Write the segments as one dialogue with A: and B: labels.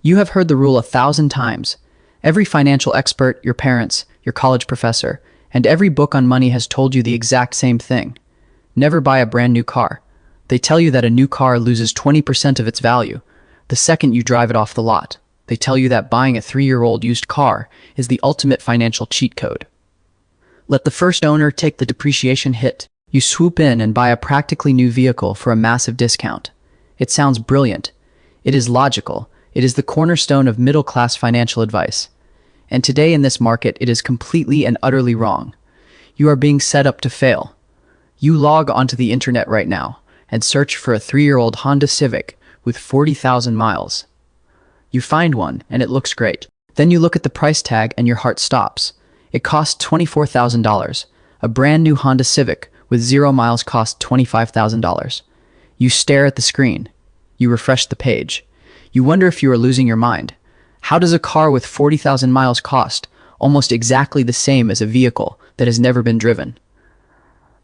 A: You have heard the rule 1,000 times. Every financial expert, your parents, your college professor, and every book on money has told you the exact same thing. Never buy a brand new car. They tell you that a new car loses 20% of its value the second you drive it off the lot. They tell you that buying a 3-year-old used car is the ultimate financial cheat code. Let the first owner take the depreciation hit. You swoop in and buy a practically new vehicle for a massive discount. It sounds brilliant. It is logical. It is the cornerstone of middle-class financial advice. And today in this market, it is completely and utterly wrong. You are being set up to fail. You log onto the internet right now and search for a 3-year-old Honda Civic with 40,000 miles. You find one and it looks great. Then you look at the price tag and your heart stops. It costs $24,000. A brand new Honda Civic with 0 miles costs $25,000. You stare at the screen. You refresh the page. You wonder if you are losing your mind. How does a car with 40,000 miles cost almost exactly the same as a vehicle that has never been driven?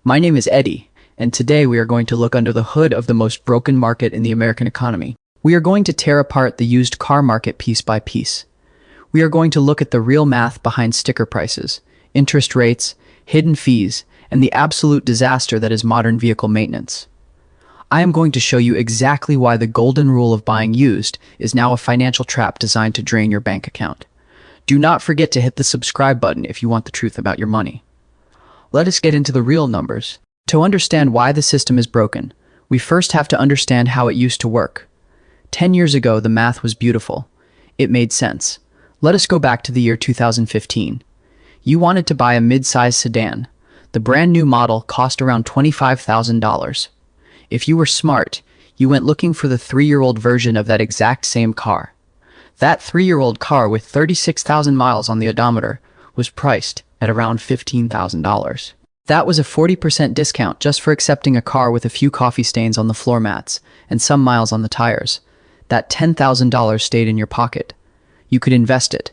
A: My name is Eddie, and today we are going to look under the hood of the most broken market in the American economy. We are going to tear apart the used car market piece by piece. We are going to look at the real math behind sticker prices, interest rates, hidden fees, and the absolute disaster that is modern vehicle maintenance. I am going to show you exactly why the golden rule of buying used is now a financial trap designed to drain your bank account. Do not forget to hit the subscribe button if you want the truth about your money. Let us get into the real numbers. To understand why the system is broken, we first have to understand how it used to work. 10 years ago, the math was beautiful. It made sense. Let us go back to the year 2015. You wanted to buy a mid-size sedan. The brand new model cost around $25,000. If you were smart, you went looking for the 3-year-old version of that exact same car. That 3-year-old car with 36,000 miles on the odometer was priced at around $15,000. That was a 40% discount just for accepting a car with a few coffee stains on the floor mats and some miles on the tires. That $10,000 stayed in your pocket. You could invest it.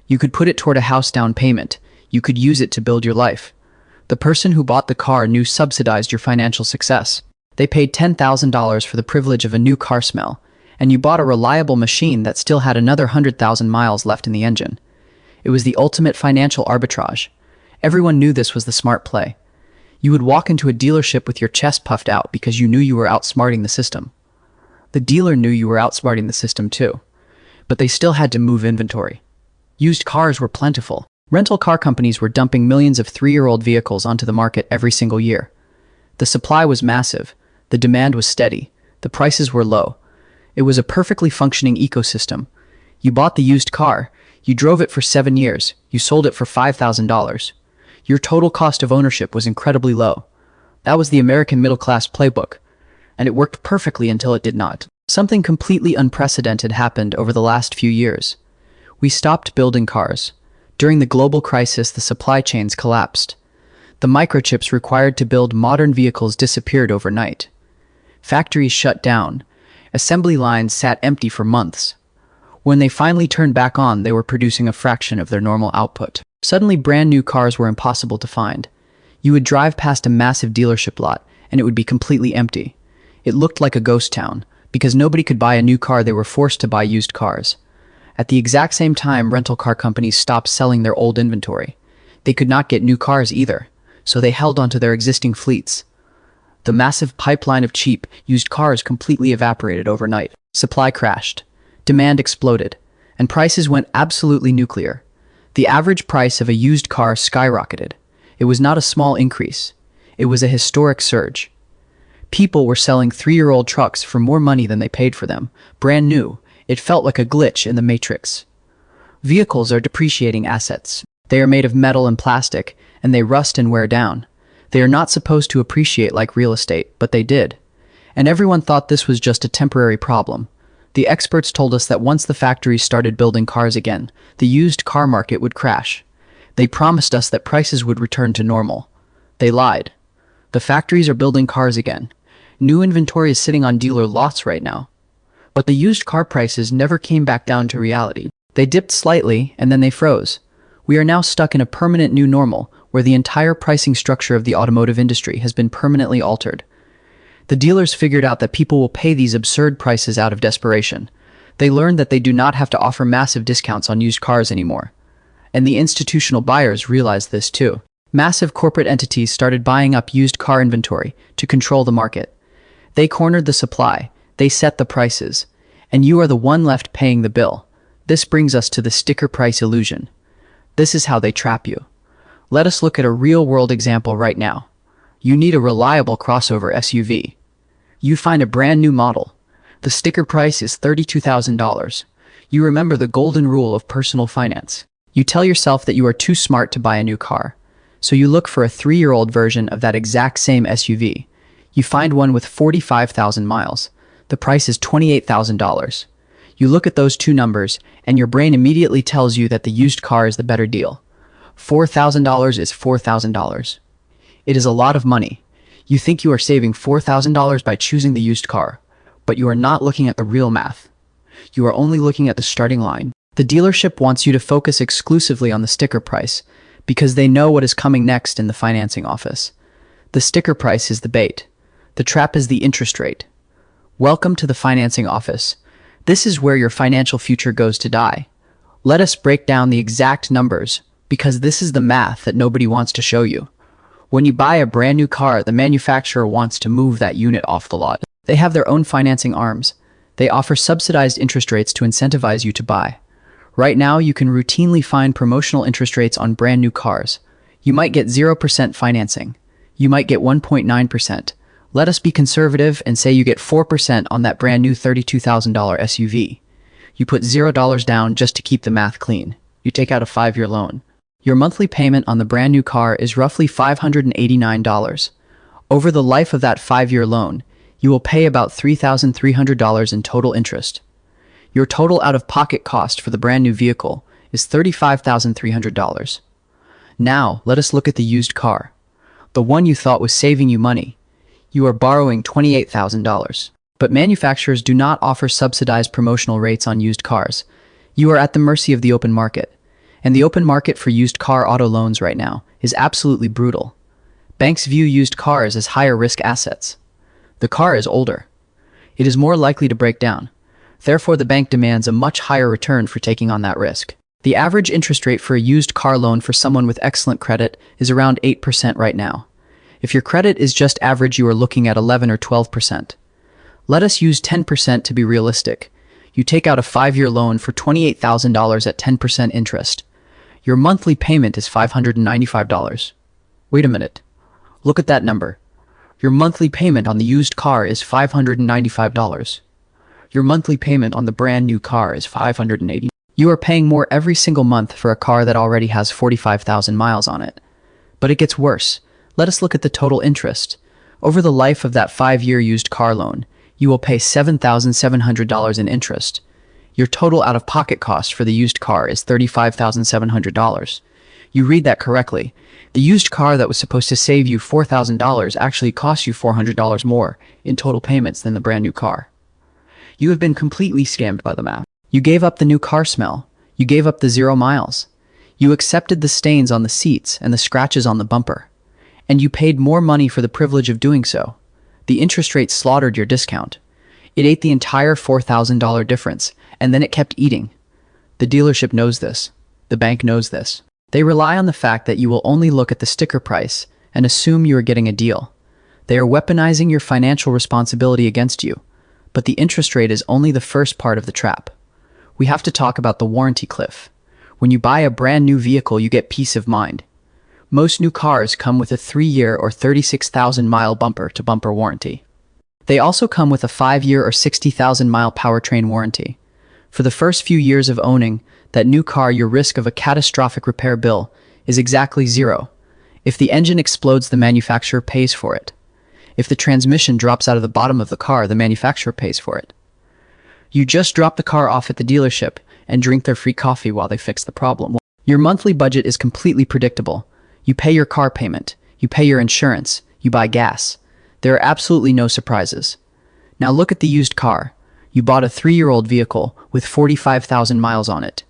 A: You could put it toward a house down payment. You could use it to build your life. The person who bought the car knew subsidized your financial success. They paid $10,000 for the privilege of a new car smell, and you bought a reliable machine that still had another 100,000 miles left in the engine. It was the ultimate financial arbitrage. Everyone knew this was the smart play. You would walk into a dealership with your chest puffed out because you knew you were outsmarting the system. The dealer knew you were outsmarting the system too, but they still had to move inventory. Used cars were plentiful. Rental car companies were dumping millions of 3-year-old vehicles onto the market every single year. The supply was massive. The demand was steady. The prices were low. It was a perfectly functioning ecosystem. You bought the used car. You drove it for 7 years. You sold it for $5,000. Your total cost of ownership was incredibly low. That was the American middle-class playbook, and it worked perfectly until it did not. Something completely unprecedented happened over the last few years. We stopped building cars. During the global crisis, the supply chains collapsed. The microchips required to build modern vehicles disappeared overnight. Factories shut down. Assembly lines sat empty for months. When they finally turned back on, they were producing a fraction of their normal output. Suddenly, brand new cars were impossible to find. You would drive past a massive dealership lot, and it would be completely empty. It looked like a ghost town. Because nobody could buy a new car, they were forced to buy used cars. At the exact same time, rental car companies stopped selling their old inventory. They could not get new cars either, so they held onto their existing fleets. The massive pipeline of cheap, used cars completely evaporated overnight. Supply crashed. Demand exploded. And prices went absolutely nuclear. The average price of a used car skyrocketed. It was not a small increase. It was a historic surge. People were selling 3-year-old trucks for more money than they paid for them. Brand new. It felt like a glitch in the matrix. Vehicles are depreciating assets. They are made of metal and plastic, and they rust and wear down. They are not supposed to appreciate like real estate, but they did. And everyone thought this was just a temporary problem. The experts told us that once the factories started building cars again, the used car market would crash. They promised us that prices would return to normal. They lied. The factories are building cars again. New inventory is sitting on dealer lots right now. But the used car prices never came back down to reality. They dipped slightly, and then they froze. We are now stuck in a permanent new normal, where the entire pricing structure of the automotive industry has been permanently altered. The dealers figured out that people will pay these absurd prices out of desperation. They learned that they do not have to offer massive discounts on used cars anymore. And the institutional buyers realized this too. Massive corporate entities started buying up used car inventory to control the market. They cornered the supply, they set the prices, and you are the one left paying the bill. This brings us to the sticker price illusion. This is how they trap you. Let us look at a real-world example right now. You need a reliable crossover SUV. You find a brand new model. The sticker price is $32,000. You remember the golden rule of personal finance. You tell yourself that you are too smart to buy a new car. So you look for a 3-year-old version of that exact same SUV. You find one with 45,000 miles. The price is $28,000. You look at those two numbers, and your brain immediately tells you that the used car is the better deal. $4,000 is $4,000. It is a lot of money. You think you are saving $4,000 by choosing the used car, but you are not looking at the real math. You are only looking at the starting line. The dealership wants you to focus exclusively on the sticker price because they know what is coming next in the financing office. The sticker price is the bait. The trap is the interest rate. Welcome to the financing office. This is where your financial future goes to die. Let us break down the exact numbers because this is the math that nobody wants to show you. When you buy a brand new car, the manufacturer wants to move that unit off the lot. They have their own financing arms. They offer subsidized interest rates to incentivize you to buy. Right now, you can routinely find promotional interest rates on brand new cars. You might get 0% financing. You might get 1.9%. Let us be conservative and say you get 4% on that brand new $32,000 SUV. You put $0 down just to keep the math clean. You take out a 5-year loan. Your monthly payment on the brand new car is roughly $589. Over the life of that 5-year loan, you will pay about $3,300 in total interest. Your total out-of-pocket cost for the brand new vehicle is $35,300. Now, let us look at the used car. The one you thought was saving you money. You are borrowing $28,000. But manufacturers do not offer subsidized promotional rates on used cars. You are at the mercy of the open market. And the open market for used car auto loans right now is absolutely brutal. Banks view used cars as higher risk assets. The car is older. It is more likely to break down. Therefore, the bank demands a much higher return for taking on that risk. The average interest rate for a used car loan for someone with excellent credit is around 8% right now. If your credit is just average, you are looking at 11 or 12%. Let us use 10% to be realistic. You take out a 5-year loan for $28,000 at 10% interest. Your monthly payment is $595. Wait a minute. Look at that number. Your monthly payment on the used car is $595. Your monthly payment on the brand new car is $580. You are paying more every single month for a car that already has 45,000 miles on it. But it gets worse. Let us look at the total interest. Over the life of that 5-year used car loan, you will pay $7,700 in interest. Your total out-of-pocket cost for the used car is $35,700. You read that correctly. The used car that was supposed to save you $4,000 actually cost you $400 more in total payments than the brand new car. You have been completely scammed by the math. You gave up the new car smell. You gave up the 0 miles. You accepted the stains on the seats and the scratches on the bumper. And you paid more money for the privilege of doing so. The interest rate slaughtered your discount. It ate the entire $4,000 difference, and then it kept eating. The dealership knows this. The bank knows this. They rely on the fact that you will only look at the sticker price and assume you are getting a deal. They are weaponizing your financial responsibility against you. But the interest rate is only the first part of the trap. We have to talk about the warranty cliff. When you buy a brand new vehicle, you get peace of mind. Most new cars come with a 3-year or 36,000-mile bumper-to-bumper warranty. They also come with a 5-year or 60,000-mile powertrain warranty. For the first few years of owning that new car, your risk of a catastrophic repair bill is exactly 0. If the engine explodes, the manufacturer pays for it. If the transmission drops out of the bottom of the car, the manufacturer pays for it. You just drop the car off at the dealership and drink their free coffee while they fix the problem. Your monthly budget is completely predictable. You pay your car payment, you pay your insurance, you buy gas. There are absolutely no surprises. Now look at the used car. You bought a 3-year-old vehicle with 45,000 miles on it.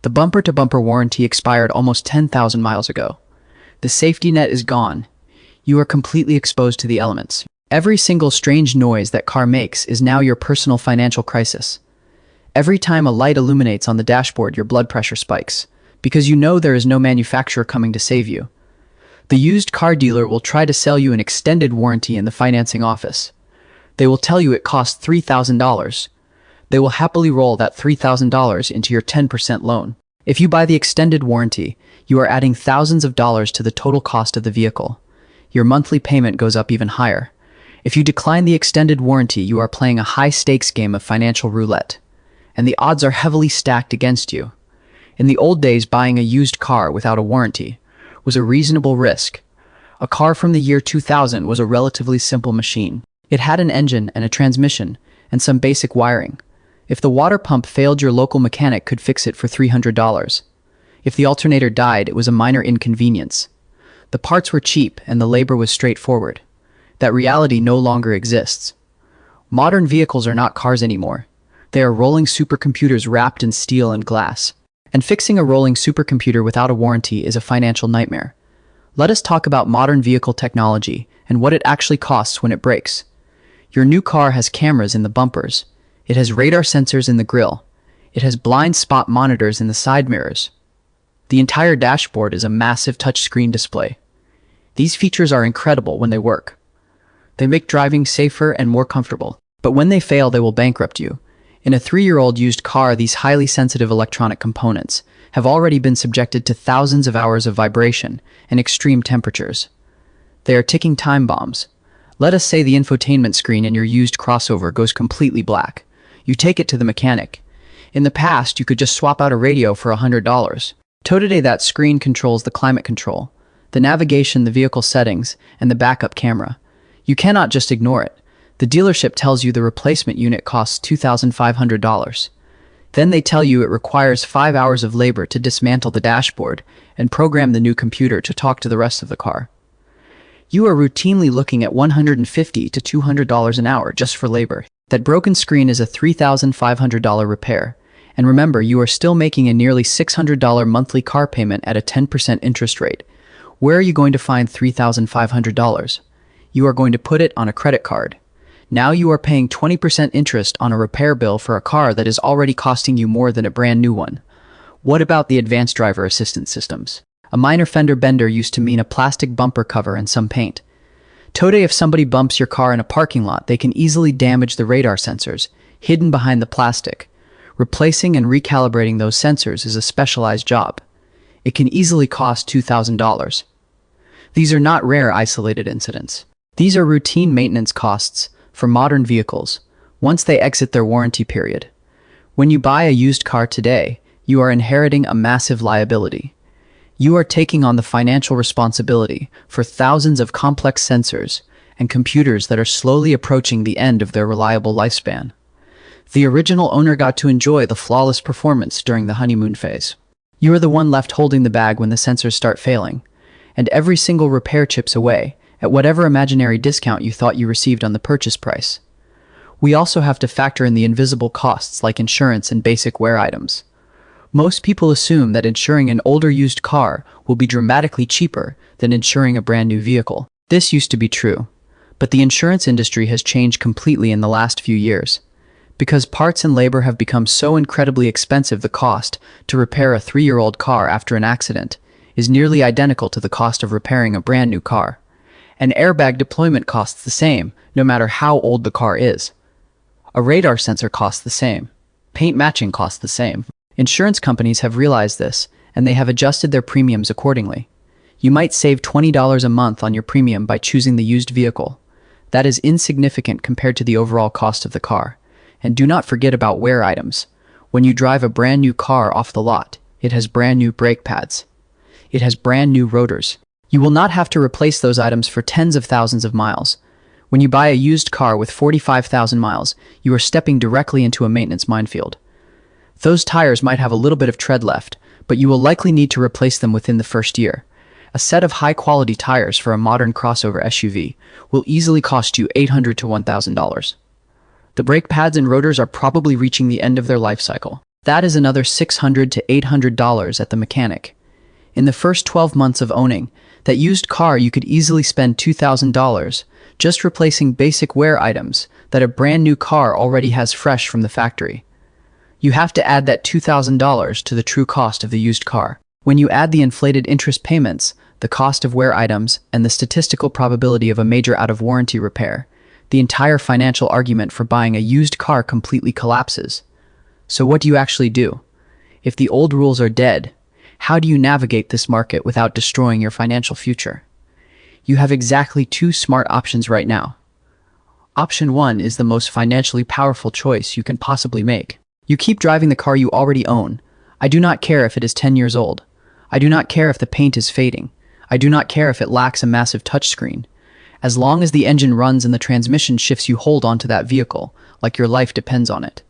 A: The bumper-to-bumper warranty expired almost 10,000 miles ago. The safety net is gone. You are completely exposed to the elements. Every single strange noise that car makes is now your personal financial crisis. Every time a light illuminates on the dashboard, your blood pressure spikes, because you know there is no manufacturer coming to save you. The used car dealer will try to sell you an extended warranty in the financing office. They will tell you it costs $3,000. They will happily roll that $3,000 into your 10% loan. If you buy the extended warranty, you are adding thousands of dollars to the total cost of the vehicle. Your monthly payment goes up even higher. If you decline the extended warranty, you are playing a high-stakes game of financial roulette, and the odds are heavily stacked against you. In the old days, buying a used car without a warranty was a reasonable risk. A car from the year 2000 was a relatively simple machine. It had an engine and a transmission and some basic wiring. If the water pump failed, your local mechanic could fix it for $300. If the alternator died, it was a minor inconvenience. The parts were cheap and the labor was straightforward. That reality no longer exists. Modern vehicles are not cars anymore. They are rolling supercomputers wrapped in steel and glass. And fixing a rolling supercomputer without a warranty is a financial nightmare. Let us talk about modern vehicle technology and what it actually costs when it breaks. Your new car has cameras in the bumpers. It has radar sensors in the grille. It has blind spot monitors in the side mirrors. The entire dashboard is a massive touchscreen display. These features are incredible when they work. They make driving safer and more comfortable. But when they fail, they will bankrupt you. In a 3-year-old used car, these highly sensitive electronic components have already been subjected to thousands of hours of vibration and extreme temperatures. They are ticking time bombs. Let us say the infotainment screen in your used crossover goes completely black. You take it to the mechanic. In the past, you could just swap out a radio for $100. Today, that screen controls the climate control, the navigation, the vehicle settings, and the backup camera. You cannot just ignore it. The dealership tells you the replacement unit costs $2,500. Then they tell you it requires 5 hours of labor to dismantle the dashboard and program the new computer to talk to the rest of the car. You are routinely looking at $150 to $200 an hour just for labor. That broken screen is a $3,500 repair. And remember, you are still making a nearly $600 monthly car payment at a 10% interest rate. Where are you going to find $3,500? You are going to put it on a credit card. Now you are paying 20% interest on a repair bill for a car that is already costing you more than a brand new one. What about the advanced driver assistance systems? A minor fender bender used to mean a plastic bumper cover and some paint. Today, if somebody bumps your car in a parking lot, they can easily damage the radar sensors hidden behind the plastic. Replacing and recalibrating those sensors is a specialized job. It can easily cost $2,000. These are not rare isolated incidents. These are routine maintenance costs for modern vehicles once they exit their warranty period. When you buy a used car today, you are inheriting a massive liability. You are taking on the financial responsibility for thousands of complex sensors and computers that are slowly approaching the end of their reliable lifespan. The original owner got to enjoy the flawless performance during the honeymoon phase. You are the one left holding the bag when the sensors start failing, and every single repair chips away at whatever imaginary discount you thought you received on the purchase price. We also have to factor in the invisible costs like insurance and basic wear items. Most people assume that insuring an older used car will be dramatically cheaper than insuring a brand new vehicle. This used to be true, but the insurance industry has changed completely in the last few years. Because parts and labor have become so incredibly expensive, the cost to repair a 3-year-old car after an accident is nearly identical to the cost of repairing a brand new car. An airbag deployment costs the same, no matter how old the car is. A radar sensor costs the same. Paint matching costs the same. Insurance companies have realized this, and they have adjusted their premiums accordingly. You might save $20 a month on your premium by choosing the used vehicle. That is insignificant compared to the overall cost of the car. And do not forget about wear items. When you drive a brand new car off the lot, it has brand new brake pads. It has brand new rotors. You will not have to replace those items for tens of thousands of miles. When you buy a used car with 45,000 miles, you are stepping directly into a maintenance minefield. Those tires might have a little bit of tread left, but you will likely need to replace them within the first year. A set of high-quality tires for a modern crossover SUV will easily cost you $800 to $1,000. The brake pads and rotors are probably reaching the end of their life cycle. That is another $600 to $800 at the mechanic. In the first 12 months of owning that used car, you could easily spend $2,000 just replacing basic wear items that a brand new car already has fresh from the factory. You have to add that $2,000 to the true cost of the used car. When you add the inflated interest payments, the cost of wear items, and the statistical probability of a major out-of-warranty repair, the entire financial argument for buying a used car completely collapses. So what do you actually do? If the old rules are dead, how do you navigate this market without destroying your financial future? You have exactly two smart options right now. Option 1 is the most financially powerful choice you can possibly make. You keep driving the car you already own. I do not care if it is 10 years old. I do not care if the paint is fading. I do not care if it lacks a massive touchscreen. As long as the engine runs and the transmission shifts, you hold onto that vehicle, like your life depends on it.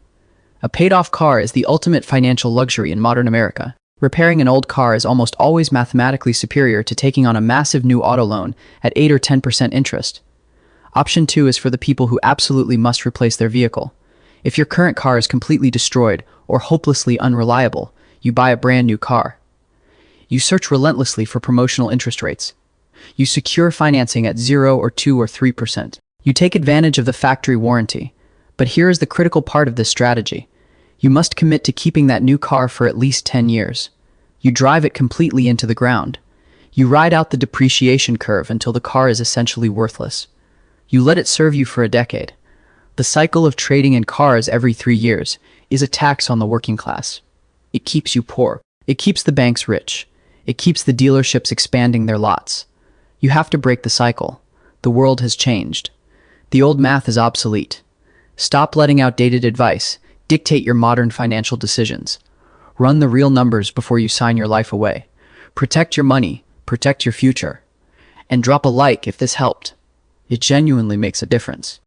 A: A paid-off car is the ultimate financial luxury in modern America. Repairing an old car is almost always mathematically superior to taking on a massive new auto loan at 8 or 10% interest. Option 2 is for the people who absolutely must replace their vehicle. If your current car is completely destroyed or hopelessly unreliable, you buy a brand new car. You search relentlessly for promotional interest rates. You secure financing at 0 or 2 or 3%. You take advantage of the factory warranty. But here is the critical part of this strategy. You must commit to keeping that new car for at least 10 years. You drive it completely into the ground. You ride out the depreciation curve until the car is essentially worthless. You let it serve you for a decade. The cycle of trading in cars every 3 years is a tax on the working class. It keeps you poor. It keeps the banks rich. It keeps the dealerships expanding their lots. You have to break the cycle. The world has changed. The old math is obsolete. Stop letting outdated advice dictate your modern financial decisions. Run the real numbers before you sign your life away. Protect your money, protect your future. And drop a like if this helped. It genuinely makes a difference.